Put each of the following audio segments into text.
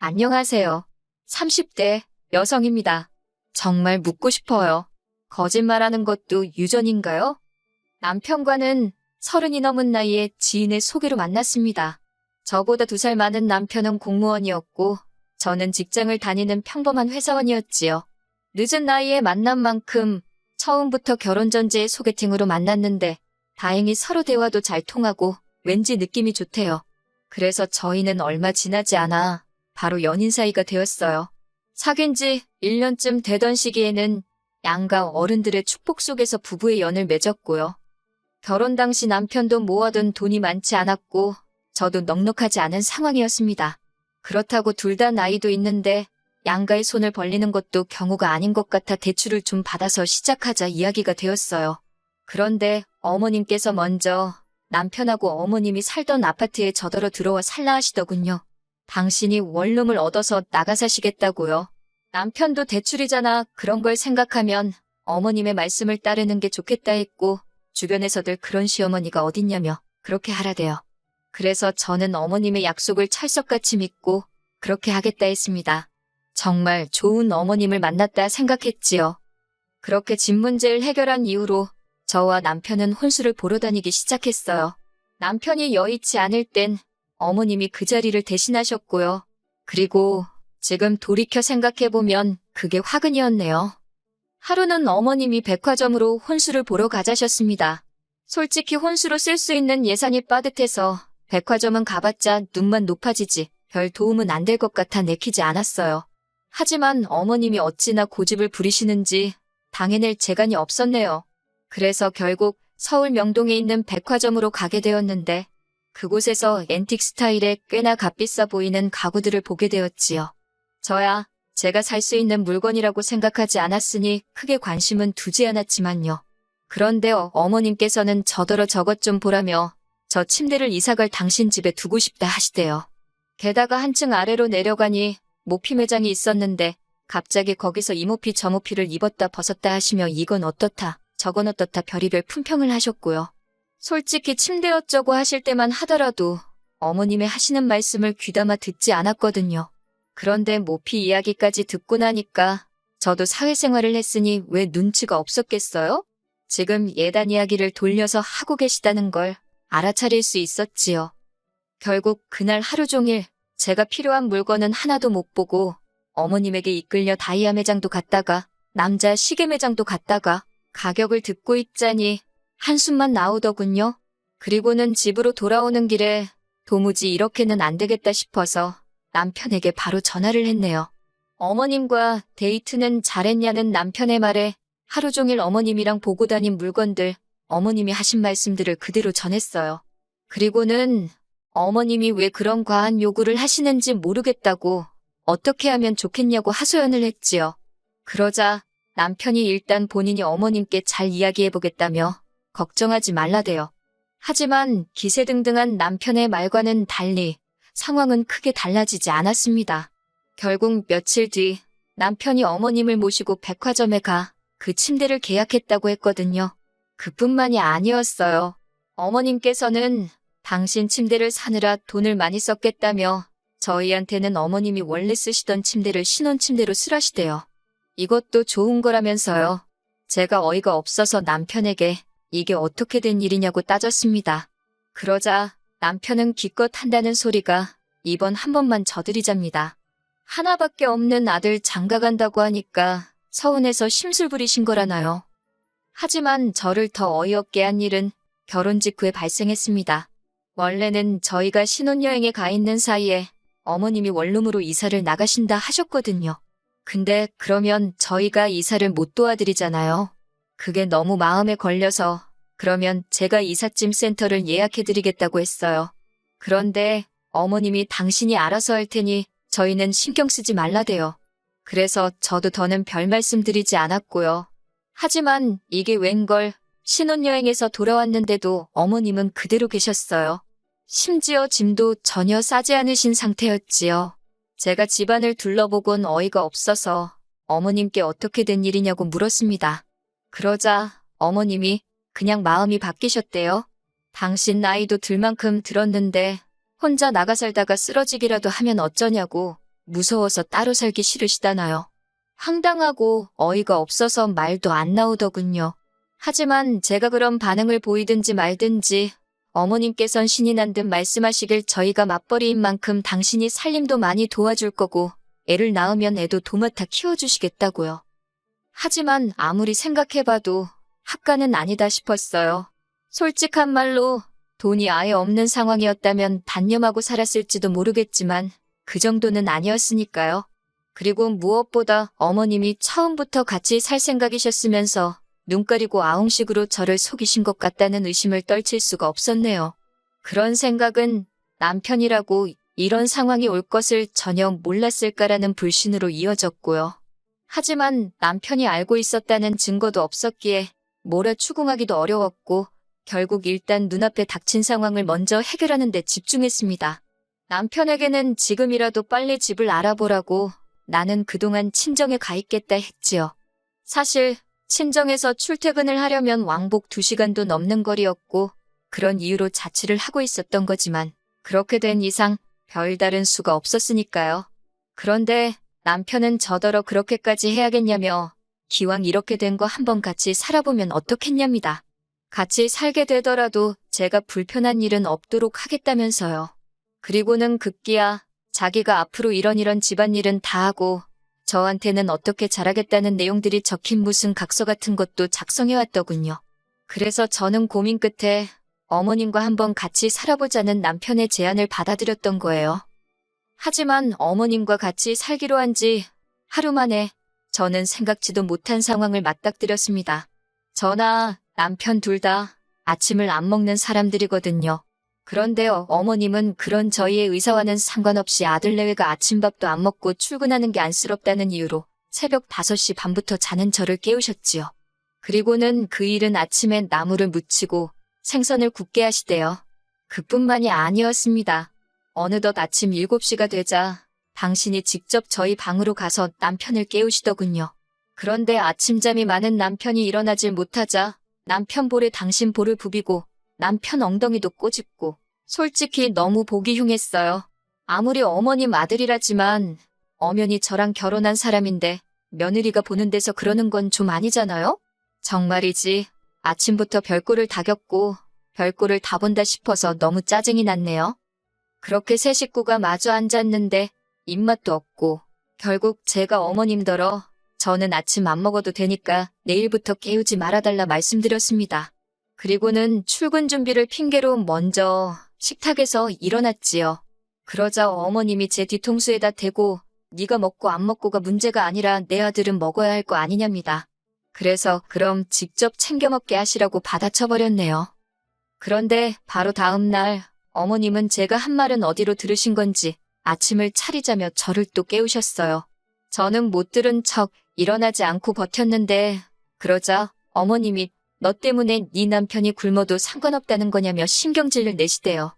안녕하세요. 30대 여성입니다. 정말 묻고 싶어요. 거짓말하는 것도 유전인가요? 남편과는 30이 넘은 나이에 지인의 소개로 만났습니다. 저보다 2살 많은 남편은 공무원이었고 저는 직장을 다니는 평범한 회사원이었지요. 늦은 나이에 만난 만큼 처음부터 결혼 전제의 소개팅으로 만났는데 다행히 서로 대화도 잘 통하고 왠지 느낌이 좋대요. 그래서 저희는 얼마 지나지 않아 바로 연인 사이가 되었어요. 사귄 지 1년쯤 되던 시기에는 양가 어른들의 축복 속에서 부부의 연을 맺었고요. 결혼 당시 남편도 모아둔 돈이 많지 않았고 저도 넉넉하지 않은 상황이었습니다. 그렇다고 둘 다 나이도 있는데 양가의 손을 벌리는 것도 경우가 아닌 것 같아 대출을 좀 받아서 시작하자 이야기가 되었어요. 그런데 어머님께서 먼저 남편하고 어머님이 살던 아파트에 저더러 들어와 살라 하시더군요. 당신이 원룸을 얻어서 나가 사시겠다고요. 남편도 대출이잖아. 그런 걸 생각하면 어머님의 말씀을 따르는 게 좋겠다 했고 주변에서들 그런 시어머니가 어딨냐며 그렇게 하라대요. 그래서 저는 어머님의 약속을 찰석같이 믿고 그렇게 하겠다 했습니다. 정말 좋은 어머님을 만났다 생각했지요. 그렇게 집 문제를 해결한 이후로 저와 남편은 혼수를 보러 다니기 시작했어요. 남편이 여의치 않을 땐 어머님이 그 자리를 대신하셨고요. 그리고 지금 돌이켜 생각해보면 그게 화근이었네요. 하루는 어머님이 백화점으로 혼수를 보러 가자셨습니다. 솔직히 혼수로 쓸 수 있는 예산이 빠듯해서 백화점은 가봤자 눈만 높아지지 별 도움은 안 될 것 같아 내키지 않았어요. 하지만 어머님이 어찌나 고집을 부리시는지 당해낼 재간이 없었네요. 그래서 결국 서울 명동에 있는 백화점으로 가게 되었는데 그곳에서 앤틱 스타일의 꽤나 값비싸 보이는 가구들을 보게 되었지요. 저야 제가 살 수 있는 물건이라고 생각하지 않았으니 크게 관심은 두지 않았지만요. 그런데 어머님께서는 저더러 저것 좀 보라며 저 침대를 이사갈 당신 집에 두고 싶다 하시대요. 게다가 한층 아래로 내려가니 모피 매장이 있었는데 갑자기 거기서 이 모피 저 모피를 입었다 벗었다 하시며 이건 어떻다 저건 어떻다 별의별 품평을 하셨고요. 솔직히 침대 어쩌고 하실 때만 하더라도 어머님의 하시는 말씀을 귀담아 듣지 않았거든요. 그런데 모피 이야기까지 듣고 나니까 저도 사회생활을 했으니 왜 눈치가 없었겠어요? 지금 예단 이야기를 돌려서 하고 계시다는 걸 알아차릴 수 있었지요. 결국 그날 하루 종일 제가 필요한 물건은 하나도 못 보고 어머님에게 이끌려 다이아 매장도 갔다가 남자 시계 매장도 갔다가 가격을 듣고 있자니 한숨만 나오더군요. 그리고는 집으로 돌아오는 길에 도무지 이렇게는 안 되겠다 싶어서 남편에게 바로 전화를 했네요. 어머님과 데이트는 잘했냐는 남편의 말에 하루 종일 어머님이랑 보고 다닌 물건들, 어머님이 하신 말씀들을 그대로 전했어요. 그리고는 어머님이 왜 그런 과한 요구를 하시는지 모르겠다고 어떻게 하면 좋겠냐고 하소연을 했지요. 그러자 남편이 일단 본인이 어머님께 잘 이야기해보겠다며 걱정하지 말라대요. 하지만 기세등등한 남편의 말과는 달리 상황은 크게 달라지지 않았습니다. 결국 며칠 뒤 남편이 어머님을 모시고 백화점에 가 그 침대를 계약했다고 했거든요. 그뿐만이 아니었어요. 어머님께서는 당신 침대를 사느라 돈을 많이 썼겠다며 저희한테는 어머님이 원래 쓰시던 침대를 신혼침대로 쓰라시대요. 이것도 좋은 거라면서요. 제가 어이가 없어서 남편에게 이게 어떻게 된 일이냐고 따졌습니다. 그러자 남편은 기껏 한다는 소리가 이번 한 번만 저들이잡니다. 하나밖에 없는 아들 장가간다고 하니까 서운해서 심술 부리신 거라나요. 하지만 저를 더 어이없게 한 일은 결혼 직후에 발생했습니다. 원래는 저희가 신혼여행에 가 있는 사이에 어머님이 원룸으로 이사를 나가신다 하셨거든요. 근데 그러면 저희가 이사를 못 도와드리잖아요. 그게 너무 마음에 걸려서 그러면 제가 이삿짐 센터를 예약해드리겠다고 했어요. 그런데 어머님이 당신이 알아서 할 테니 저희는 신경 쓰지 말라대요. 그래서 저도 더는 별 말씀 드리지 않았고요. 하지만 이게 웬걸 신혼여행에서 돌아왔는데도 어머님은 그대로 계셨어요. 심지어 짐도 전혀 싸지 않으신 상태였지요. 제가 집안을 둘러보곤 어이가 없어서 어머님께 어떻게 된 일이냐고 물었습니다. 그러자 어머님이 그냥 마음이 바뀌셨대요. 당신 나이도 들 만큼 들었는데 혼자 나가 살다가 쓰러지기라도 하면 어쩌냐고 무서워서 따로 살기 싫으시다나요? 황당하고 어이가 없어서 말도 안 나오더군요. 하지만 제가 그런 반응을 보이든지 말든지 어머님께선 신이 난 듯 말씀하시길 저희가 맞벌이인 만큼 당신이 살림도 많이 도와줄 거고 애를 낳으면 애도 도맡아 키워주시겠다고요. 하지만 아무리 생각해봐도 합가는 아니다 싶었어요. 솔직한 말로 돈이 아예 없는 상황이었다면 단념하고 살았을지도 모르겠지만 그 정도는 아니었으니까요. 그리고 무엇보다 어머님이 처음부터 같이 살 생각이셨으면서 눈 가리고 아웅식으로 저를 속이신 것 같다는 의심을 떨칠 수가 없었네요. 그런 생각은 남편이라고 이런 상황이 올 것을 전혀 몰랐을까라는 불신으로 이어졌고요. 하지만 남편이 알고 있었다는 증거도 없었기에 뭐라 추궁하기도 어려웠고 결국 일단 눈앞에 닥친 상황을 먼저 해결하는 데 집중했습니다. 남편에게는 지금이라도 빨리 집을 알아보라고 나는 그동안 친정에 가 있겠다 했지요. 사실 친정에서 출퇴근을 하려면 왕복 2시간도 넘는 거리였고 그런 이유로 자취를 하고 있었던 거지만 그렇게 된 이상 별다른 수가 없었으니까요. 그런데 남편은 저더러 그렇게까지 해야겠냐며 기왕 이렇게 된 거 한번 같이 살아보면 어떻겠냐입니다. 같이 살게 되더라도 제가 불편한 일은 없도록 하겠다면서요. 그리고는 급기야 자기가 앞으로 이런 집안일은 다 하고 저한테는 어떻게 잘하겠다는 내용들이 적힌 무슨 각서 같은 것도 작성해왔더군요. 그래서 저는 고민 끝에 어머님과 한번 같이 살아보자는 남편의 제안을 받아들였던 거예요. 하지만 어머님과 같이 살기로 한 지 하루 만에 저는 생각지도 못한 상황을 맞닥뜨렸습니다. 저나 남편 둘 다 아침을 안 먹는 사람들이거든요. 그런데 어머님은 그런 저희의 의사와는 상관없이 아들 내외가 아침밥도 안 먹고 출근하는 게 안쓰럽다는 이유로 새벽 5시 반부터 자는 저를 깨우셨지요. 그리고는 그 일은 아침에 나물을 무치고 생선을 굽게 하시대요. 그뿐만이 아니었습니다. 어느덧 아침 7시가 되자 당신이 직접 저희 방으로 가서 남편을 깨우시더군요. 그런데 아침잠이 많은 남편이 일어나질 못하자 남편 볼에 당신 볼을 부비고 남편 엉덩이도 꼬집고 솔직히 너무 보기 흉했어요. 아무리 어머님 아들이라지만 엄연히 저랑 결혼한 사람인데 며느리가 보는 데서 그러는 건 좀 아니잖아요? 정말이지 아침부터 별꼴을 다 겪고 별꼴을 다 본다 싶어서 너무 짜증이 났네요. 그렇게 세 식구가 마주 앉았는데 입맛도 없고 결국 제가 어머님더러 저는 아침 안 먹어도 되니까 내일부터 깨우지 말아달라 말씀드렸습니다. 그리고는 출근 준비를 핑계로 먼저 식탁에서 일어났지요. 그러자 어머님이 제 뒤통수에다 대고 네가 먹고 안 먹고가 문제가 아니라 내 아들은 먹어야 할 거 아니냐입니다. 그래서 그럼 직접 챙겨 먹게 하시라고 받아쳐버렸네요. 그런데 바로 다음 날 어머님은 제가 한 말은 어디로 들으신 건지 아침을 차리자며 저를 또 깨우셨어요. 저는 못 들은 척 일어나지 않고 버텼는데 그러자 어머님이 너 때문에 네 남편이 굶어도 상관없다는 거냐며 신경질을 내시대요.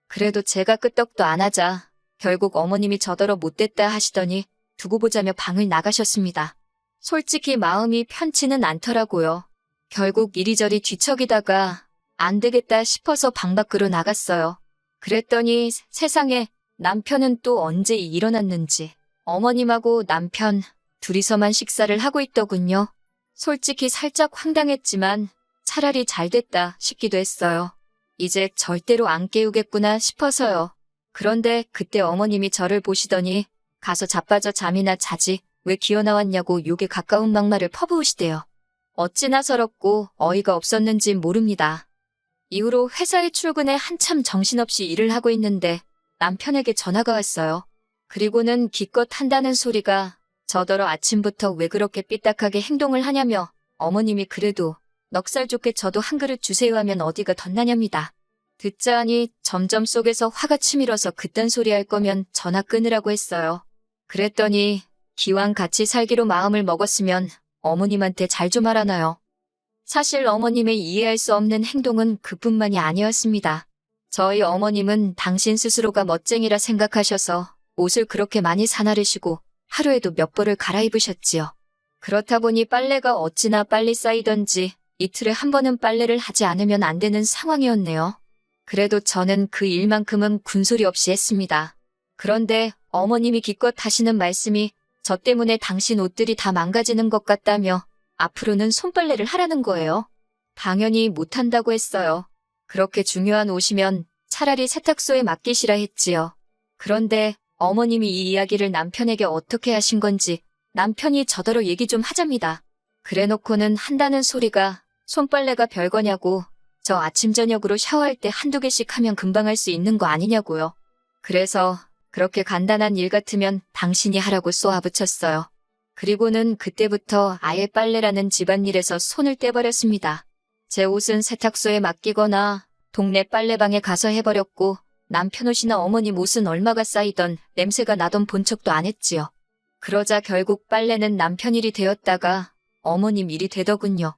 그래도 제가 끄떡도 안 하자 결국 어머님이 저더러 못됐다 하시더니 두고 보자며 방을 나가셨습니다. 솔직히 마음이 편치는 않더라고요. 결국 이리저리 뒤척이다가 안 되겠다 싶어서 방 밖으로 나갔어요. 그랬더니 세상에 남편은 또 언제 일어났는지 어머님하고 남편 둘이서만 식사를 하고 있더군요. 솔직히 살짝 황당했지만 차라리 잘 됐다 싶기도 했어요. 이제 절대로 안 깨우겠구나 싶어서요. 그런데 그때 어머님이 저를 보시더니 가서 자빠져 잠이나 자지 왜 기어 나왔냐고 욕에 가까운 막말을 퍼부으시대요. 어찌나 서럽고 어이가 없었는지 모릅니다. 이후로 회사에 출근해 한참 정신없이 일을 하고 있는데 남편에게 전화가 왔어요. 그리고는 기껏 한다는 소리가 저더러 아침부터 왜 그렇게 삐딱하게 행동을 하냐며 어머님이 그래도 넉살 좋게 저도 한 그릇 주세요 하면 어디가 덧나냐입니다. 듣자 하니 점점 속에서 화가 치밀어서 그딴 소리 할 거면 전화 끊으라고 했어요. 그랬더니 기왕 같이 살기로 마음을 먹었으면 어머님한테 잘 좀 하라나요. 사실 어머님의 이해할 수 없는 행동은 그뿐만이 아니었습니다. 저희 어머님은 당신 스스로가 멋쟁이라 생각하셔서 옷을 그렇게 많이 사나르시고 하루에도 몇 벌을 갈아입으셨지요. 그렇다 보니 빨래가 어찌나 빨리 쌓이던지 이틀에 한 번은 빨래를 하지 않으면 안 되는 상황이었네요. 그래도 저는 그 일만큼은 군소리 없이 했습니다. 그런데 어머님이 기껏 하시는 말씀이 저 때문에 당신 옷들이 다 망가지는 것 같다며 앞으로는 손빨래를 하라는 거예요. 당연히 못한다고 했어요. 그렇게 중요한 옷이면 차라리 세탁소에 맡기시라 했지요. 그런데 어머님이 이 이야기를 남편에게 어떻게 하신 건지 남편이 저더러 얘기 좀 하잡니다. 그래놓고는 한다는 소리가 손빨래가 별거냐고, 저 아침 저녁으로 샤워할 때 한두 개씩 하면 금방 할 수 있는 거 아니냐고요. 그래서 그렇게 간단한 일 같으면 당신이 하라고 쏘아붙였어요. 그리고는 그때부터 아예 빨래라는 집안일에서 손을 떼버렸습니다. 제 옷은 세탁소에 맡기거나 동네 빨래방에 가서 해버렸고, 남편 옷이나 어머님 옷은 얼마가 쌓이던 냄새가 나던 본 척도 안 했지요. 그러자 결국 빨래는 남편 일이 되었다가 어머님 일이 되더군요.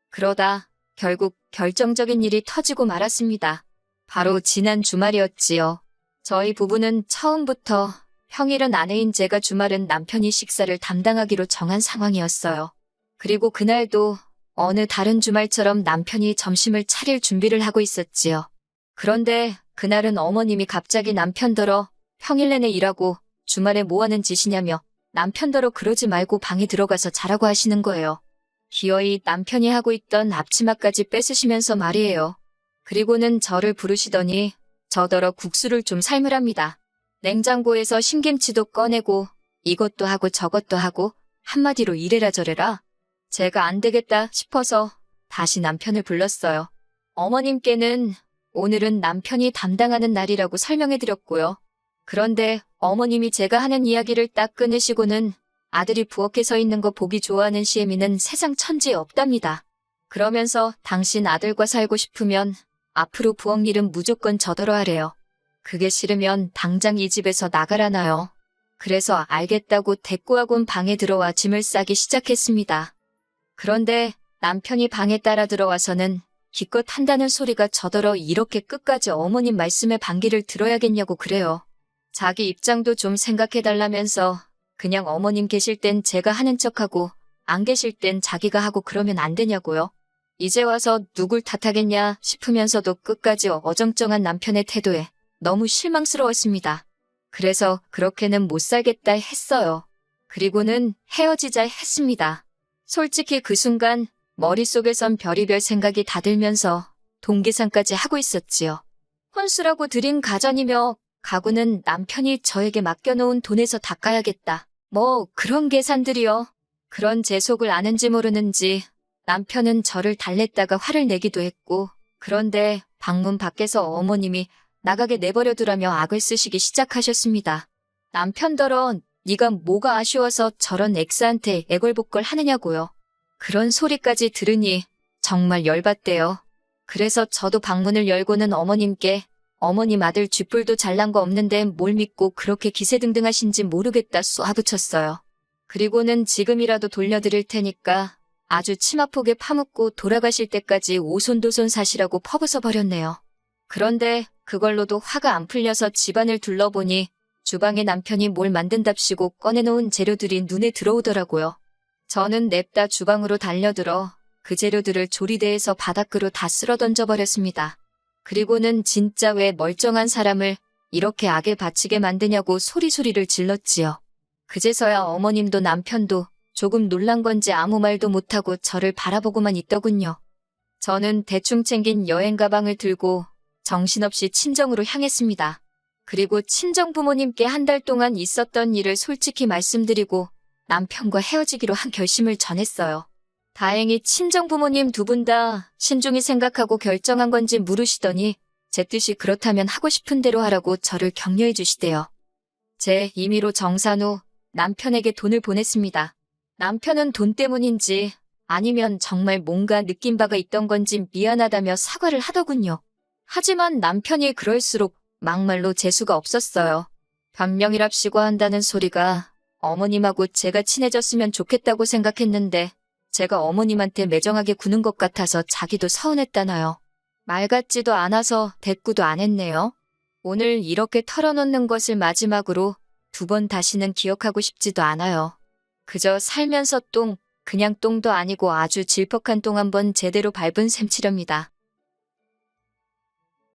그러다 결국 결정적인 일이 터지고 말았습니다. 바로 지난 주말이었지요. 저희 부부는 처음부터 평일은 아내인 제가, 주말은 남편이 식사를 담당하기로 정한 상황이었어요. 그리고 그날도 어느 다른 주말처럼 남편이 점심을 차릴 준비를 하고 있었지요. 그런데 그날은 어머님이 갑자기 남편더러 평일 내내 일하고 주말에 뭐하는 짓이냐며 남편더러 그러지 말고 방에 들어가서 자라고 하시는 거예요. 기어이 남편이 하고 있던 앞치마까지 뺏으시면서 말이에요. 그리고는 저를 부르시더니 저더러 국수를 좀 삶으랍니다. 냉장고에서 신김치도 꺼내고 이것도 하고 저것도 하고, 한마디로 이래라 저래라. 제가 안 되겠다 싶어서 다시 남편을 불렀어요. 어머님께는 오늘은 남편이 담당하는 날이라고 설명해드렸고요. 그런데 어머님이 제가 하는 이야기를 딱 끊으시고는 아들이 부엌에 서 있는 거 보기 좋아하는 시애미는 세상 천지에 없답니다. 그러면서 당신 아들과 살고 싶으면 앞으로 부엌 일은 무조건 저더러 하래요. 그게 싫으면 당장 이 집에서 나가라나요. 그래서 알겠다고 대꾸하곤 방에 들어와 짐을 싸기 시작했습니다. 그런데 남편이 방에 따라 들어와서는 기껏 한다는 소리가 저더러 이렇게 끝까지 어머님 말씀에 반기를 들어야겠냐고 그래요. 자기 입장도 좀 생각해달라면서 그냥 어머님 계실 땐 제가 하는 척하고 안 계실 땐 자기가 하고 그러면 안 되냐고요. 이제 와서 누굴 탓하겠냐 싶으면서도 끝까지 어정쩡한 남편의 태도에 너무 실망스러웠습니다. 그래서 그렇게는 못 살겠다 했어요. 그리고는 헤어지자 했습니다. 솔직히 그 순간 머릿속에선 별의별 생각이 다 들면서 돈 계산까지 하고 있었지요. 혼수라고 들인 가전이며 가구는 남편이 저에게 맡겨놓은 돈에서 닦아야겠다. 뭐 그런 계산들이요. 그런 제 속을 아는지 모르는지 남편은 저를 달랬다가 화를 내기도 했고, 그런데 방문 밖에서 어머님이 나가게 내버려두라며 악을 쓰시기 시작하셨습니다. 남편더러 네가 뭐가 아쉬워서 저런 엑스한테 애걸복걸 하느냐고요. 그런 소리까지 들으니 정말 열받대요. 그래서 저도 방문을 열고는 어머님께 어머님 아들 쥐뿔도 잘난 거 없는데 뭘 믿고 그렇게 기세등등하신지 모르겠다 쏘아붙였어요. 그리고는 지금이라도 돌려드릴 테니까 아주 치마폭에 파묻고 돌아가실 때까지 오손도손 사시라고 퍼부숴 버렸네요. 그런데 그걸로도 화가 안 풀려서 집안을 둘러보니 주방에 남편이 뭘 만든답시고 꺼내놓은 재료들이 눈에 들어오더라고요. 저는 냅다 주방으로 달려들어 그 재료들을 조리대에서 바닥으로 다 쓸어 던져버렸습니다. 그리고는 진짜 왜 멀쩡한 사람을 이렇게 악에 바치게 만드냐고 소리소리를 질렀지요. 그제서야 어머님도 남편도 조금 놀란 건지 아무 말도 못하고 저를 바라보고만 있더군요. 저는 대충 챙긴 여행 가방을 들고 정신없이 친정으로 향했습니다. 그리고 친정 부모님께 한 달 동안 있었던 일을 솔직히 말씀드리고 남편과 헤어지기로 한 결심을 전했어요. 다행히 친정 부모님 두 분 다 신중히 생각하고 결정한 건지 물으시더니 제 뜻이 그렇다면 하고 싶은 대로 하라고 저를 격려해 주시대요. 제 임의로 정산 후 남편에게 돈을 보냈습니다. 남편은 돈 때문인지 아니면 정말 뭔가 느낀 바가 있던 건지 미안하다며 사과를 하더군요. 하지만 남편이 그럴수록 막말로 재수가 없었어요. 변명이랍시고 한다는 소리가 어머님하고 제가 친해졌으면 좋겠다고 생각했는데 제가 어머님한테 매정하게 구는 것 같아서 자기도 서운했다나요. 말 같지도 않아서 대꾸도 안 했네요. 오늘 이렇게 털어놓는 것을 마지막으로 2번 다시는 기억하고 싶지도 않아요. 그저 살면서 그냥 똥도 아니고 아주 질퍽한 똥 한번 제대로 밟은 셈치렵니다.